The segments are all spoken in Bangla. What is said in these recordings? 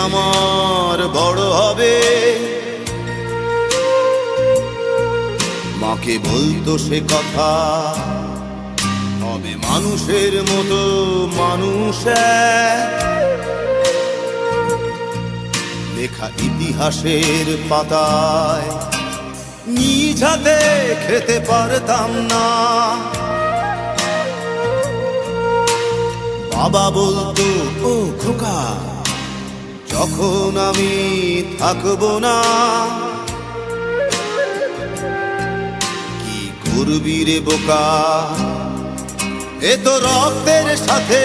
আমার বড় হবে, মাকে বলতো সে কথা, হবে মানুষের মতো মানুষ লেখা ইতিহাসের পাতায় নিজ হাতে খেতে পারতাম না। বাবা বলতো, ও খোকা, যখন আমি থাকবো না, কি করবি রে বোকা, এ তো রক্তের সাথে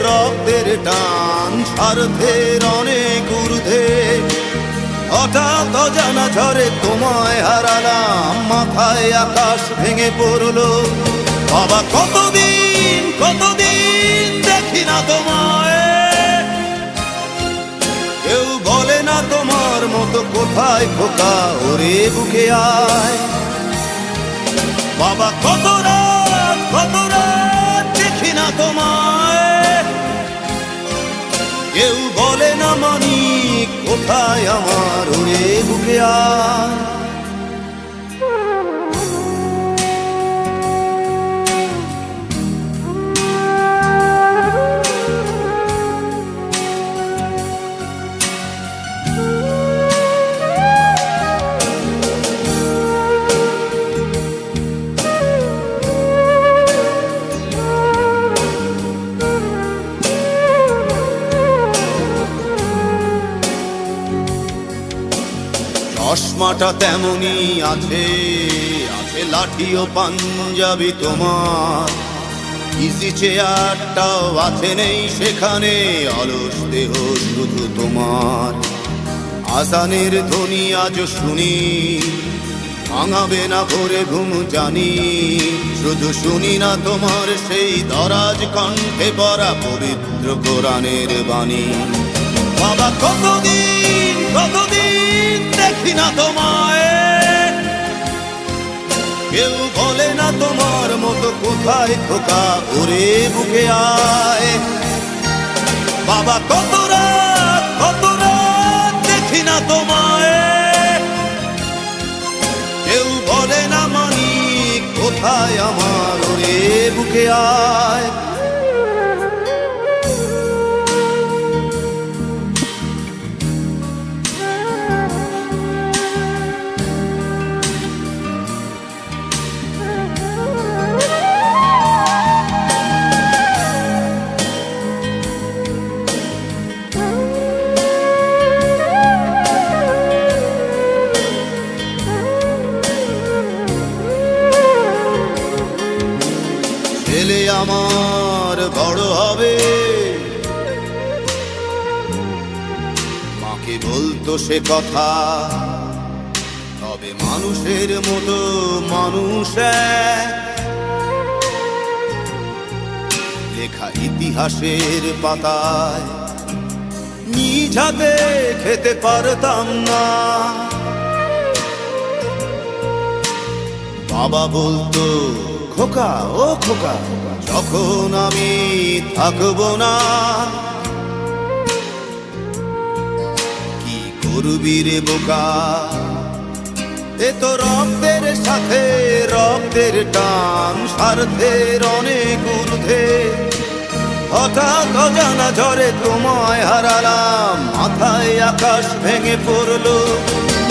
রক্তের টান, স্বার্থের অনেক ঊর্ধ্বে। হঠাৎ অজানা ঝড়ে তোমায় হারালাম, মাথায় আকাশ ভেঙে পড়লো। বাবা কতদিন কতদিন দেখি না তোমায়, কেউ বলে না তোমার মতো কোথায় খোকা, ওরে বুকে আয়। বাবা কত রাত দেখি না তোমায়, কেউ বলে না মানি কোথায় আমার, ওরে বুকে আয়। চশমাটা তেমনি আছে, আছে লাঠি ও পাঞ্জাবি তোমার, ইজি চেয়ারটাও আছে নেই সেখানে, অলস দেহ শুধু তোমার। আজানের ধ্বনি আজ শুনি, ভাঙাবে না ভোরে ঘুম জানি, শুধু শুনি না তোমার সেই দরাজ কণ্ঠে পড়া পবিত্র কোরআনের বাণী। বাবা কতদিন কতদিন দেখি না তোমায়, কেউ বলে না তোমার মতো কোথায় খোকা, ওরে বুকে আয়। বাবা কত রাত দেখি না তোমায়, কেউ বলে না মানি কোথায় আমার, ওরে বুকে আয়। ছেলে আমার বড় হবে, মাকে বলতো সে কথা, হবে মানুষের মতো মানুষ লেখা ইতিহাসের পাতায় নিজ হাতে খেতে পারতাম না। বাবা বলতো, খোকা ও খোকা, যখন আমি থাকবো না, কি করবি রে বোকা, এ তো রক্তের সাথে রক্তের টান, স্বার্থের অনেক ঊর্ধ্বে। হঠাৎ অজানা ঝড়ে তোমায় হারালাম, মাথায় আকাশ ভেঙে পড়লো।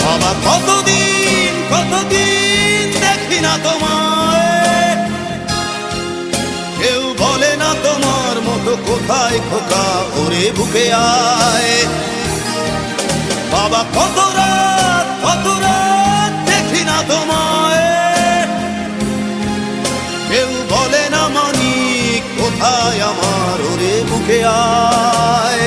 বাবা কতদিন কতদিন দেখি না তোমায়, কেউ বলে না তোমার মতো কোথায় খোকা, ওরে বুকে আয়। বাবা কত রাত দেখি না তোমায়, কেউ বলে না মানি কোথায় আমার, ওরে বুকে আয়।